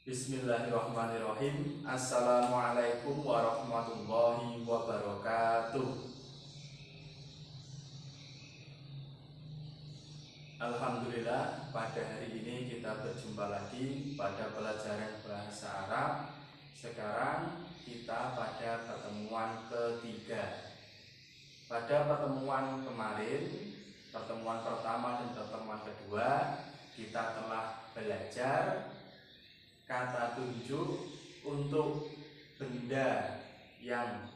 Bismillahirrahmanirrahim. Assalamualaikum warahmatullahi wabarakatuh. Alhamdulillah, pada hari ini kita berjumpa lagi pada pelajaran bahasa Arab. Sekarang kita pada pertemuan ketiga. Pada pertemuan kemarin, pertemuan pertama dan pertemuan kedua, kita telah belajar kata tunjuk untuk benda yang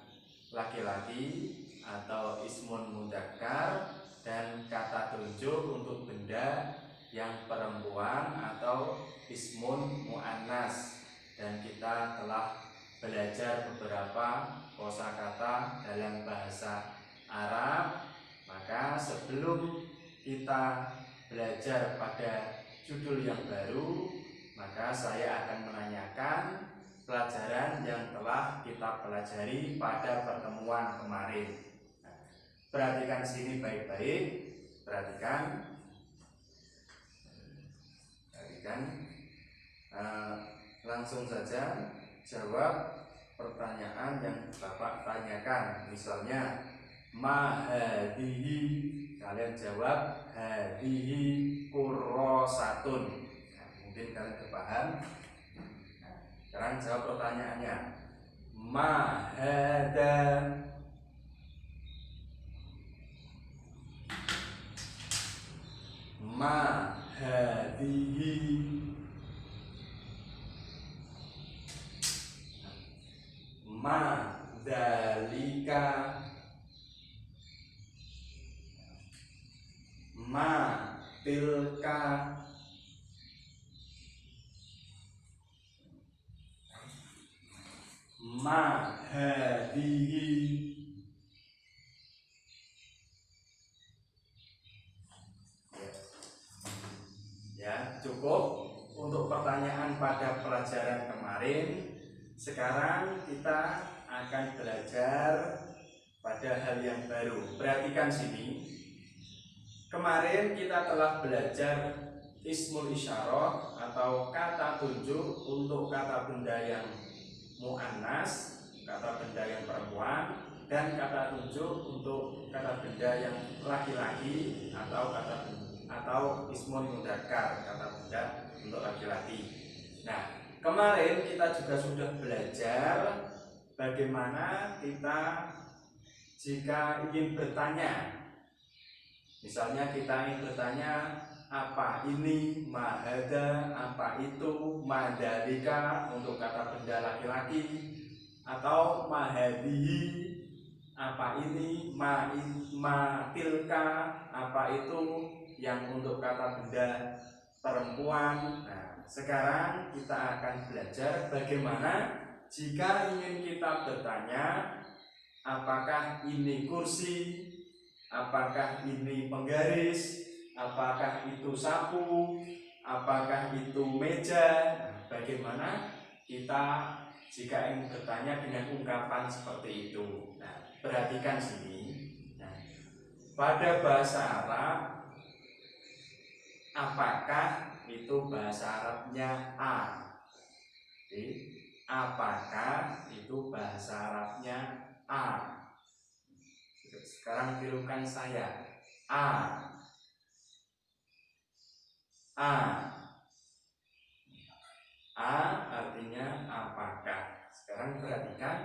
laki-laki atau ismun mudzakkar dan kata tunjuk untuk benda yang perempuan atau ismun muannas, dan kita telah belajar beberapa kosakata dalam bahasa Arab. Maka sebelum kita belajar pada judul yang baru, maka saya akan menanyakan pelajaran yang telah kita pelajari pada pertemuan kemarin. Perhatikan sini baik-baik, perhatikan. Langsung saja jawab pertanyaan yang Bapak tanyakan. Misalnya, ma hadihi, kalian jawab hadihi kurrosatun. Mungkin kalian kepaham. Sekarang jawab pertanyaannya. Ma hada, ma hadihi, ma dzalika, ma tilka, ma hadihi. Ya, cukup untuk pertanyaan pada pelajaran kemarin. Sekarang kita akan belajar pada hal yang baru. Perhatikan sini. Kemarin kita telah belajar ismul isyarah atau kata tunjuk untuk kata benda yang muannas, kata benda yang perempuan, dan kata tunjuk untuk kata benda yang laki-laki atau ismun mudzakkar, kata benda untuk laki-laki. Nah, kemarin kita juga sudah belajar bagaimana kita jika ingin bertanya. Misalnya kita ingin bertanya, apa ini, ma hada, apa itu, ma dzalika untuk kata benda laki-laki, atau ma hadihi, apa ini, ma tilka, apa itu yang untuk kata benda perempuan. Nah, sekarang kita akan belajar bagaimana jika ingin kita bertanya, apakah ini kursi, apakah ini penggaris, apakah itu sapu, apakah itu meja. Nah, bagaimana kita jika ingin bertanya dengan ungkapan seperti itu. Nah, perhatikan sini. Nah, pada bahasa Arab, apakah itu bahasa Arabnya a. Oke. Apakah itu bahasa Arabnya a. Sekarang tirukan saya. A. A artinya apakah. Sekarang perhatikan,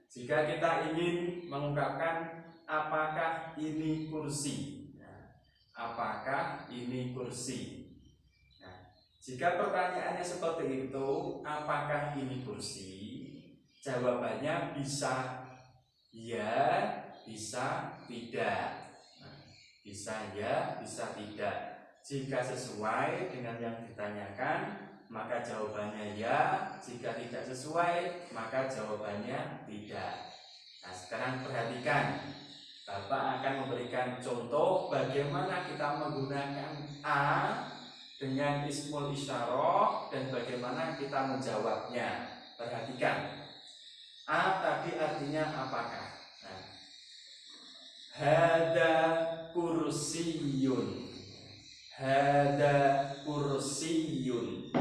jika kita ingin mengungkapkan apakah ini kursi. Nah, apakah ini kursi. Nah, jika pertanyaannya seperti itu, apakah ini kursi? Jawabannya bisa ya, bisa tidak. Nah, bisa ya, bisa tidak. Jika sesuai dengan yang ditanyakan, maka jawabannya ya. Jika tidak sesuai, maka jawabannya tidak. Nah, sekarang perhatikan. Bapak akan memberikan contoh bagaimana kita menggunakan a dengan ismul isyarah dan bagaimana kita menjawabnya. Perhatikan. A tadi artinya apakah? Nah, hada kursiyun. Hada kursiyun.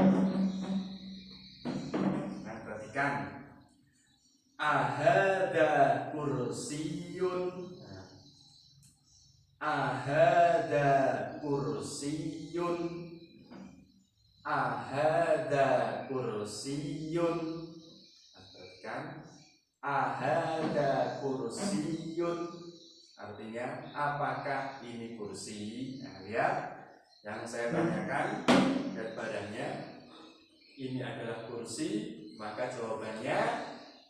perhatikan. Ahada kursiyun. Ahada kursiyun. Ahada kursiyun. Perhatikan. Ahada kursiyun. Artinya, apakah ini kursi? Nah, lihat. Yang saya tanyakan, lihat badannya. Ini adalah kursi. Maka jawabannya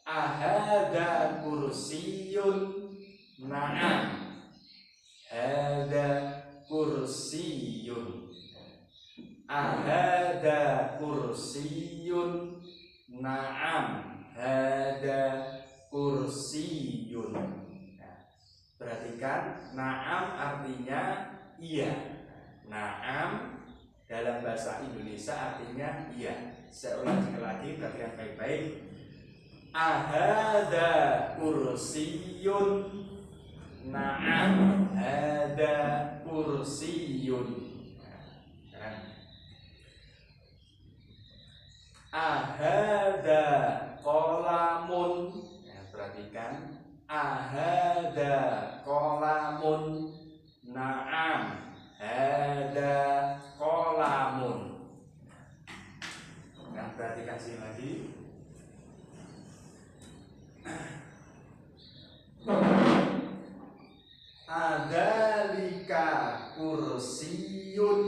ahada kursiyun. Na'am. Hada kursiyun. Ahada kursiyun. Na'am. Hada kursiyun. Nah, perhatikan, na'am artinya iya. Na'am dalam bahasa Indonesia artinya iya. Saya ulang sekali lagi, perhatikan baik-baik. Ahada kursiyun. Na'am hada kursiyun. Ahada qolamun. Perhatikan, ahada qolamun. Na'am hada qolamun. Nah, perhatikan sini lagi. Adalika kursiyun.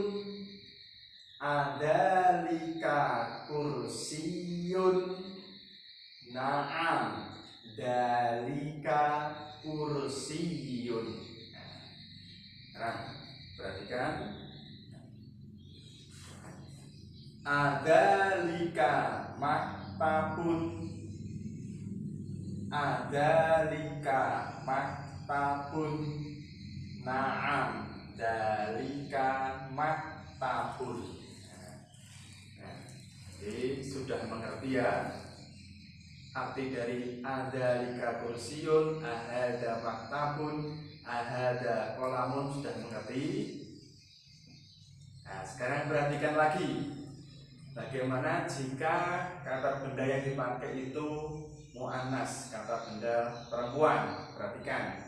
Adalika kursiyun. Na'am dalika kursiyun. Nah, perhatikan. Adalika maktabun. Adalika maktabun. Na'am dalika maktabun. Jadi sudah mengerti ya arti dari adalika kursiyun, ahada maktabun, ahada qolamun, sudah mengerti. Nah, sekarang perhatikan lagi bagaimana jika kata benda yang dipakai itu mu'annas, kata benda perempuan. Perhatikan.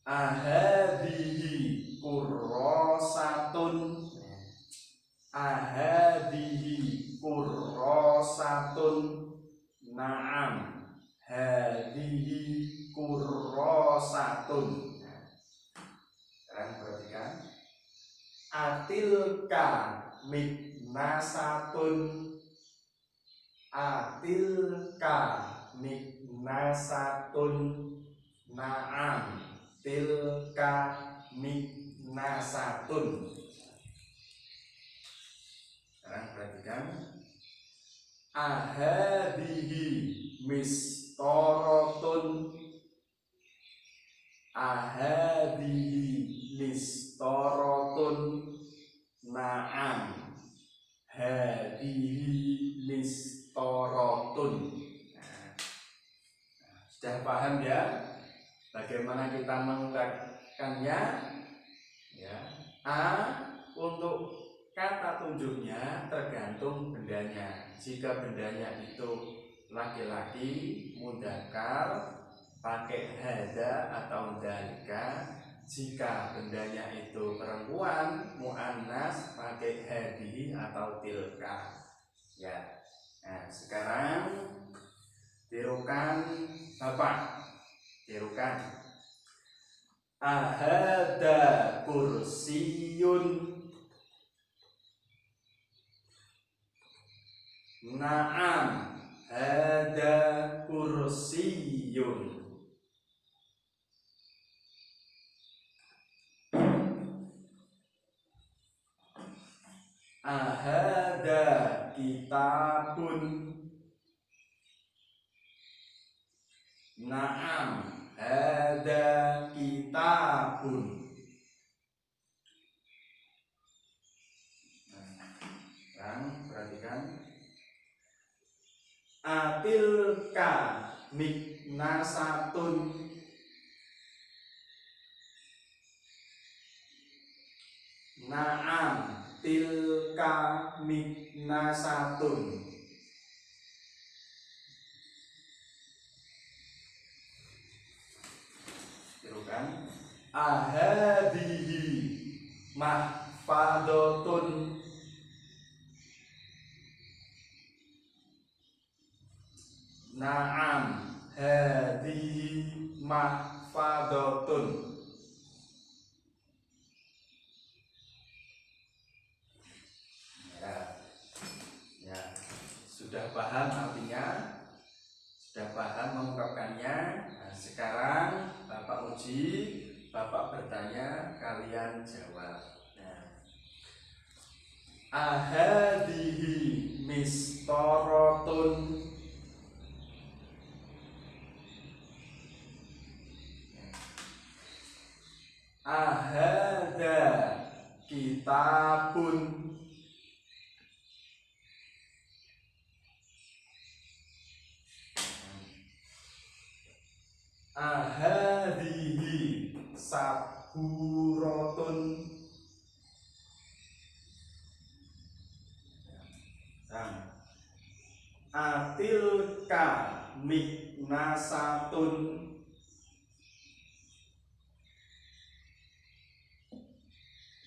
Ahadihi kurrosatun. Ahadihi kurrosatun. Na'am hadihi kurrosatun. Sekarang perhatikan. Atilka miknasatun. Atilka miknasatun. Na'am tilka miknasatun. Sekarang perhatikan. Ahadihi mistorotun. Ahadihi mistorotun. Na'am hadihi mistorotun. Sudah paham ya bagaimana kita mengungkapkannya? Ya. A untuk kata tunjuknya tergantung bendanya. Jika bendanya itu laki-laki mudzakkar pakai hada atau dalika. Jika bendanya itu perempuan muannas pakai hadihi atau tilka. Ya. Nah, sekarang tirukan Bapak. Tirukan. Ahada kursiyun. Na'am hada kursiyun. Ahada kitabun. Na'am hada kitabun. Sekarang perhatikan. Atilka miknasatun. Na'am tilka miknasatun. Perhatikan. Ahadihi mahfadotun. Naam, hadihi mahfadotun. Ya, sudah paham artinya, sudah paham mengungkapkannya. Nah, sekarang Bapak uji, Bapak bertanya, kalian jawab. Nah, ahadihi mistorotun. Ahada kitabun. Ahadihi saburotun. Atilka miknasatun.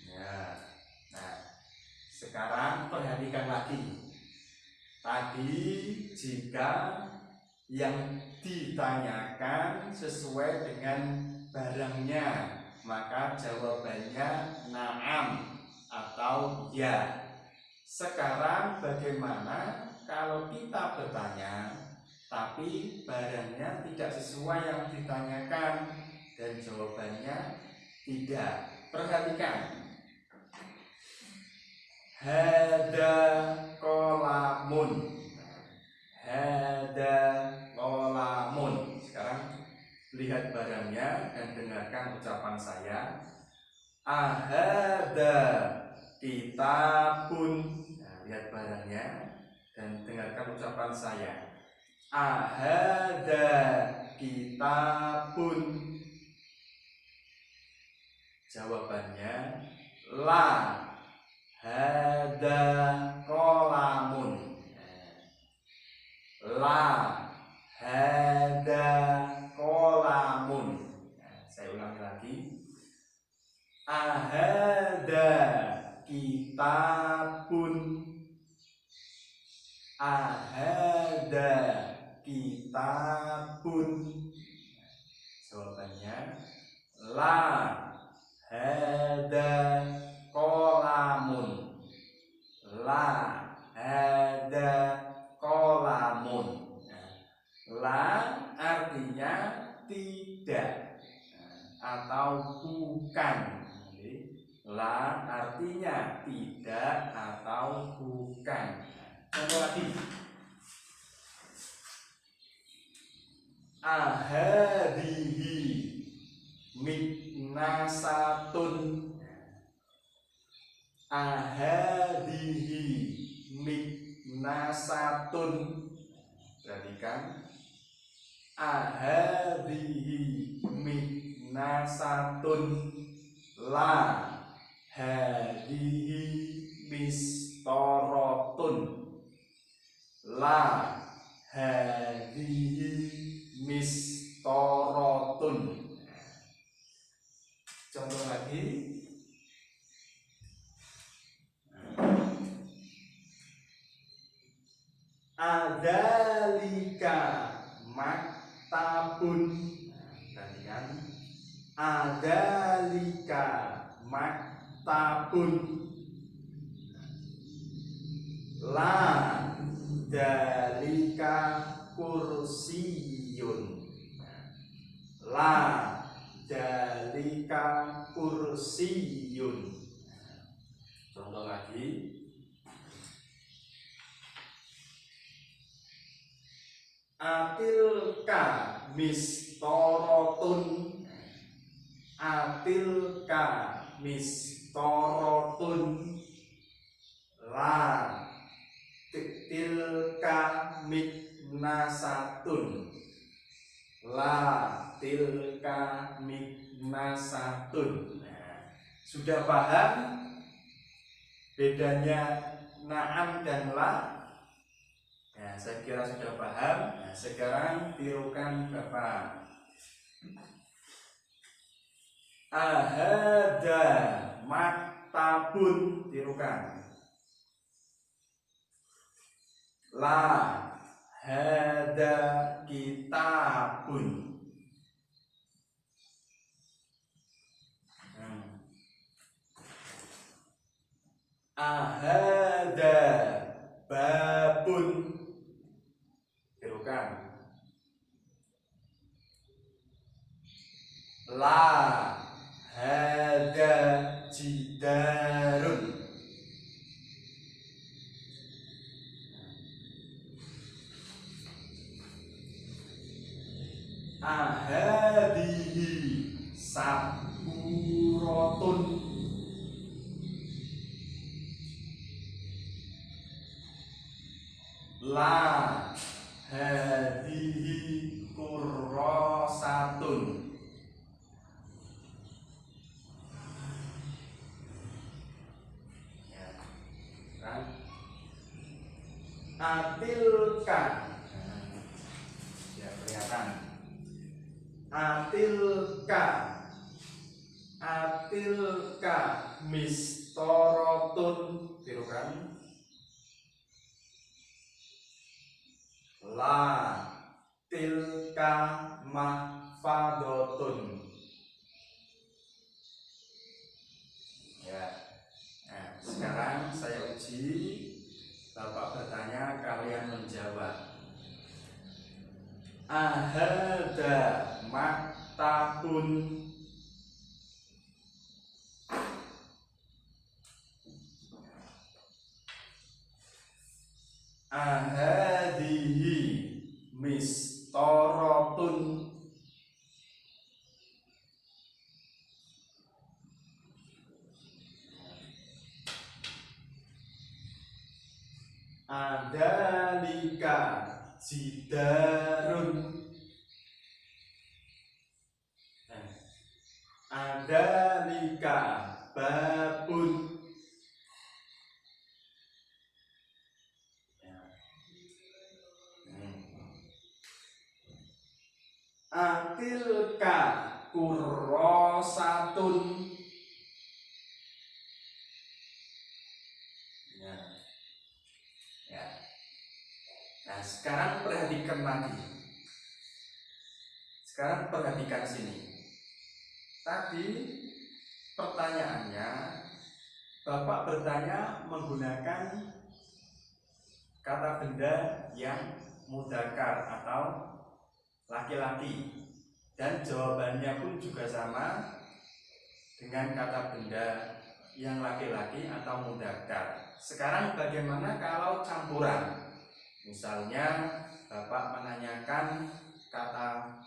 Ya. Nah, sekarang perhatikan lagi. Tadi jika yang ditanyakan sesuai dengan barangnya, maka jawabannya na'am atau ya. Sekarang bagaimana kalau kita bertanya tapi barangnya tidak sesuai yang ditanyakan dan jawabannya tidak? Perhatikan. Hada kolamun. Hada kolamun. Sekarang lihat barangnya dan dengarkan ucapan saya. Ahada kitabun. Nah, lihat barangnya dan dengarkan ucapan saya. Ahada kitabun. Jawabannya la. Hada kolamun. La. Hada kolamun. Nah, saya ulangi lagi. Ahada kitabun. Ahada kitabun. Jawabannya la. Hada kolamun. La. Hada kolamun. La artinya tidak atau bukan. La artinya tidak atau bukan. Contoh lagi. Ahadihi miknasatun. Ahadihi miknasatun. Perhatikan. Ahadihi miknasatun. La. Hadihi mistorotun. La. Hadihi mistorotun. Contoh lagi. Adalika maktabun. Perhatikan. Adalika maktabun. La dalika kursiyun. La dalika kursiyun. Contoh lagi. Atilka mistorotun. Atilka mistorotun. La tilka miknasatun. La tilka miknasatun. Nah, sudah paham bedanya na'am dan la? Nah, saya kira sudah paham. Nah, sekarang tirukan Bapak. Ahada maktabun, tirukan. La hada kitabun. Ahada babun, tirukan. La hada jidarun. Ahadihi saburotun. La hadihi kurrosatun. Ya, kan? Atilka, ya kelihatan. Atilka, atilka mistorotun, tirukan. La tilka mahfadotun. Ya. Nah, sekarang saya uji. Bapak bertanya, kalian menjawab. Ahada maktabun. Ahadihi mistorotun. Adalika jidarun. Adalika babun. Atilka kurrosatun. Ya. Ya. Nah, sekarang perhatikan lagi. Sekarang perhatikan sini. Tadi pertanyaannya, Bapak bertanya menggunakan kata benda yang mudzakkar atau laki-laki, dan jawabannya pun juga sama dengan kata benda yang laki-laki atau mudzakkar. Sekarang bagaimana kalau campuran? Misalnya Bapak menanyakan kata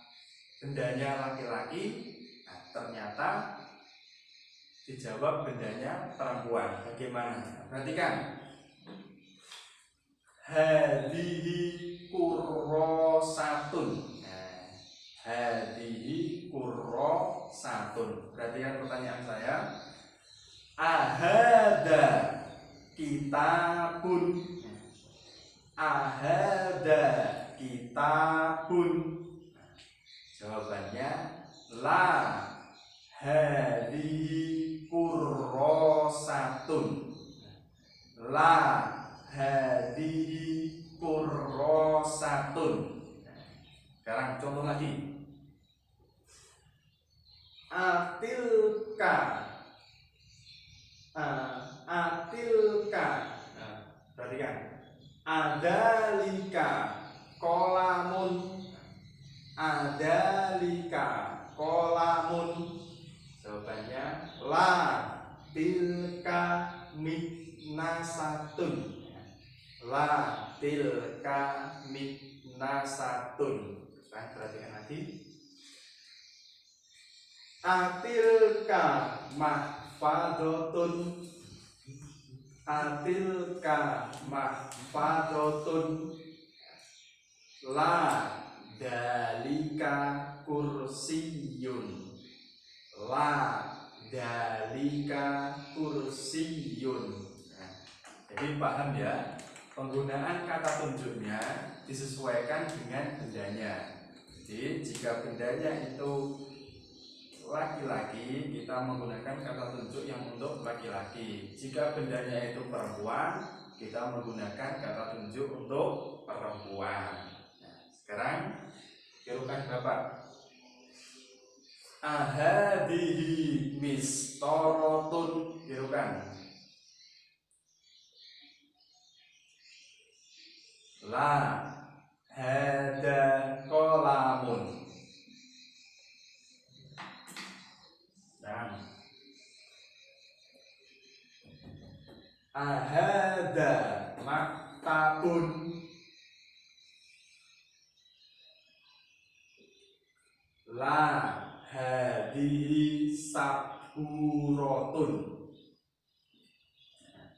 bendanya laki-laki, nah, ternyata dijawab bendanya perempuan. Bagaimana? Perhatikan. Hadihi kurrosatun. Hadihi kurrosatun. Perhatikan pertanyaan saya. Ahada kitabun. Ahada kitabun. Jawabannya la hadihi kurrosatun. La hadihi kurrosatun. Sekarang contoh lagi. Atilka. Atilka. Perhatikan. Adalika kolamun. Adalika kolamun. Jawabannya la tilka miknasatun. La tilka miknasatun. Perhatikan lagi. Atilka mahfadotun. Atilka mahfadotun. La dalika kursiyun. La dalika kursiyun. Nah, jadi paham ya, penggunaan kata tunjuknya disesuaikan dengan bendanya. Jadi jika bendanya itu laki-laki, kita menggunakan kata tunjuk yang untuk laki-laki. Jika bendanya itu perempuan, kita menggunakan kata tunjuk untuk perempuan. Nah, sekarang tirukan Bapak. Ahadihi mistorotun, tirukan. La hada kolamun. Dan ahada maktabun. La hadihi saburotun.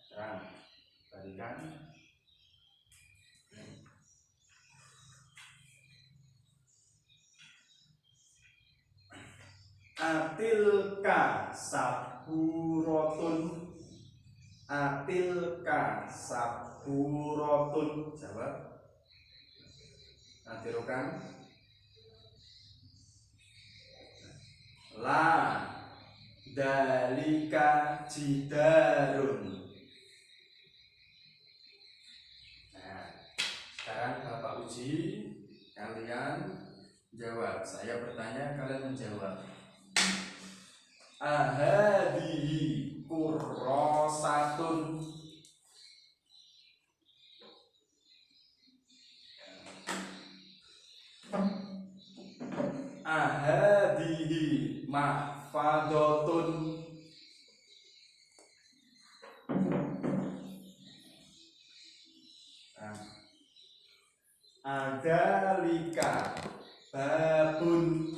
Dan balikan. Atilka saburotun. Atilka saburotun. Jawab. Nah, tirukan. La dalika jidarun. Nah, sekarang Bapak uji, kalian jawab. Saya bertanya, kalian menjawab. Ahadihi kurrosatun. Ahadihi mahfadotun. Adalika babun.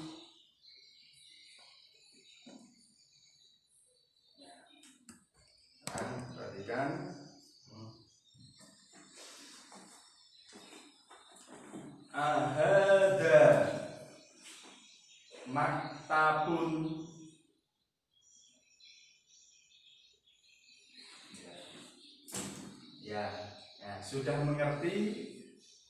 Perhatikan. Ahada maktabun. Ya, sudah mengerti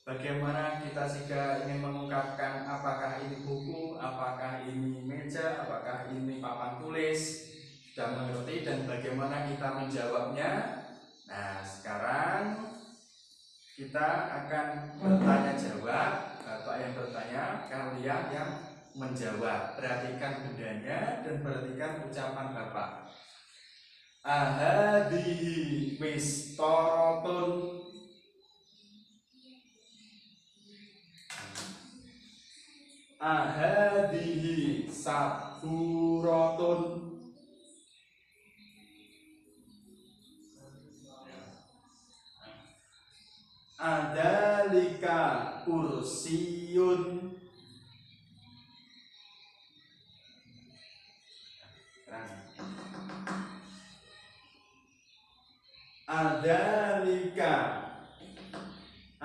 bagaimana kita jika ingin mengungkapkan apakah ini buku, apakah ini meja, apakah ini papan tulis. Sudah mengerti dan bagaimana kita menjawabnya. Nah, sekarang kita akan bertanya jawab. Bapak yang bertanya, kalian yang menjawab. Perhatikan bendanya dan perhatikan ucapan Bapak. Ahadihi mistorotun. Ahadihi saburotun. Adalika kursiyun.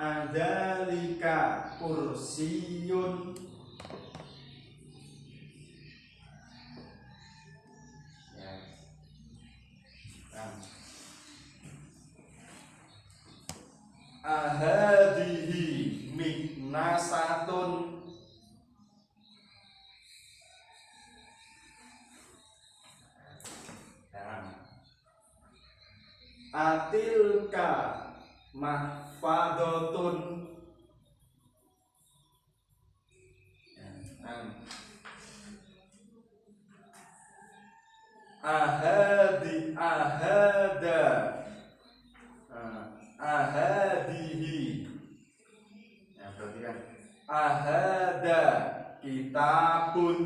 Adalika kursiyun. Ahadihi miknasatun. Atilka mahfadotun. Ahadihi. Perhatikan. Ahada kitabun.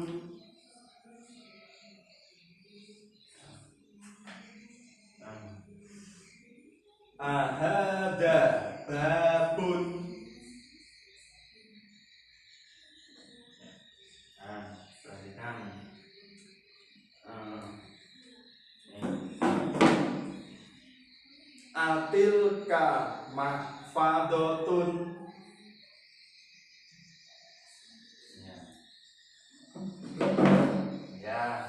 Ahada babun. Perhatikan. Atilka mahfadotun. Ya,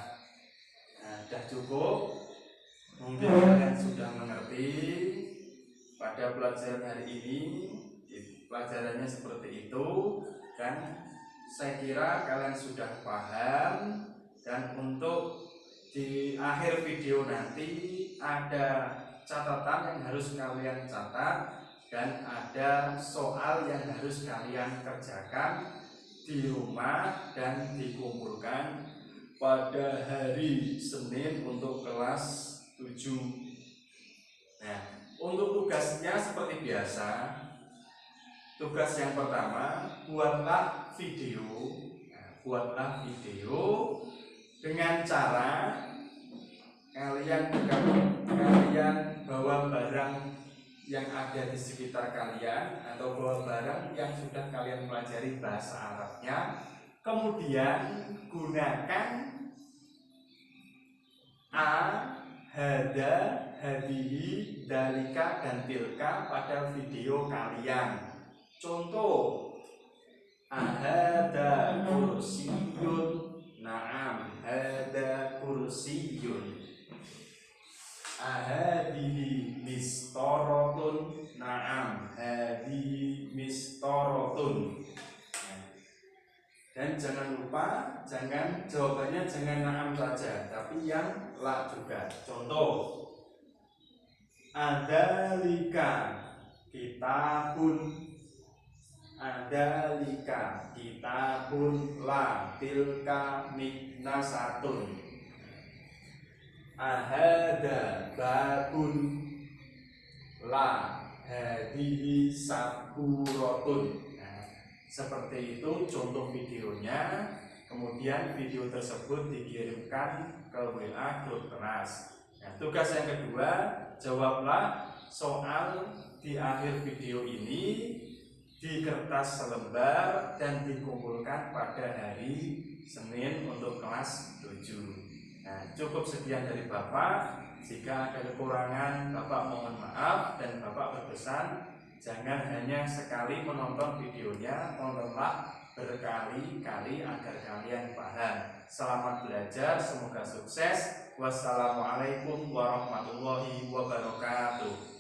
sudah cukup. Mungkin kalian sudah mengerti pada pelajaran hari ini. Pelajarannya seperti itu, dan saya kira kalian sudah paham. Dan untuk di akhir video nanti ada catatan yang harus kalian catat dan ada soal yang harus kalian kerjakan di rumah dan dikumpulkan pada hari Senin untuk kelas 7. Nah, untuk tugasnya seperti biasa. Tugas yang pertama, buatlah video. Buatlah video dengan cara kalian bawa barang yang ada di sekitar kalian atau bawa barang yang sudah kalian pelajari bahasa Arabnya, kemudian gunakan hada, hadihi, dalika, dan tilka pada video kalian. Contoh, ahada kursiyun, na'am, hada kursiyun. Ahadihi mistorotun, na'am, hadihi mistorotun. Dan jangan lupa, jawabannya jangan na'am saja, tapi yang la juga. Contoh, adalika kitabun, adalika kitabun la tilka miknasatun. Ahada babun la hadihi saburotun. Seperti itu contoh videonya. Kemudian video tersebut dikirimkan ke WA grup kelas. Nah, tugas yang kedua, jawablah soal di akhir video ini di kertas selembar dan dikumpulkan pada hari Senin untuk kelas 7. Nah, cukup sekian dari Bapak. Jika ada kekurangan, Bapak mohon maaf dan Bapak berpesan jangan hanya sekali menonton videonya, tontonlah berkali-kali agar kalian paham. Selamat belajar, semoga sukses. Wassalamualaikum warahmatullahi wabarakatuh.